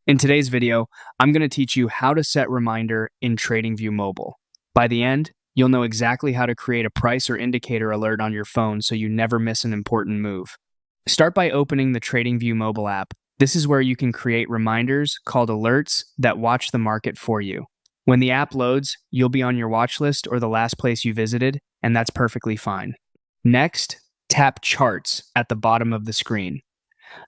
In today's video, I'm going to teach you how to set reminder in TradingView Mobile. By the end, you'll know exactly how to create a price or indicator alert on your phone so you never miss an important move. Start by opening the TradingView Mobile app. This is where you can create reminders called alerts that watch the market for you. When the app loads, you'll be on your watch list or the last place you visited, and that's perfectly fine. Next, tap Charts at the bottom of the screen.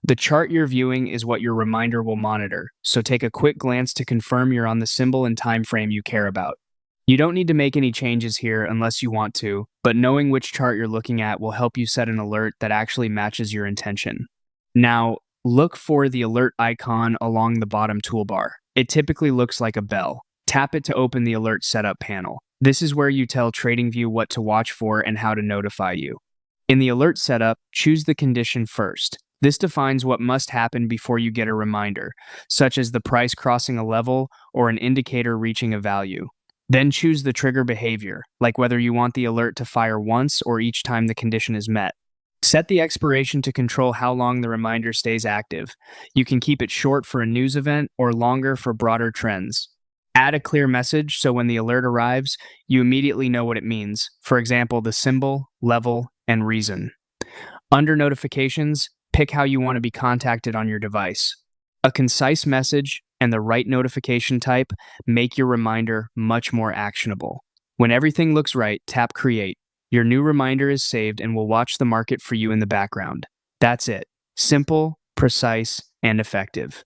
The chart you're viewing is what your reminder will monitor, so take a quick glance to confirm you're on the symbol and time frame you care about. You don't need to make any changes here unless you want to, but knowing which chart you're looking at will help you set an alert that actually matches your intention. Now, look for the alert icon along the bottom toolbar. It typically looks like a bell. Tap it to open the alert setup panel. This is where you tell TradingView what to watch for and how to notify you. In the alert setup, choose the condition first. This defines what must happen before you get a reminder, such as the price crossing a level or an indicator reaching a value. Then choose the trigger behavior, like whether you want the alert to fire once or each time the condition is met. Set the expiration to control how long the reminder stays active. You can keep it short for a news event or longer for broader trends. Add a clear message so when the alert arrives, you immediately know what it means. For example, the symbol, level, and reason. Under notifications, pick how you want to be contacted on your device. A concise message and the right notification type make your reminder much more actionable. When everything looks right, tap Create. Your new reminder is saved and will watch the market for you in the background. That's it. Simple, precise, and effective.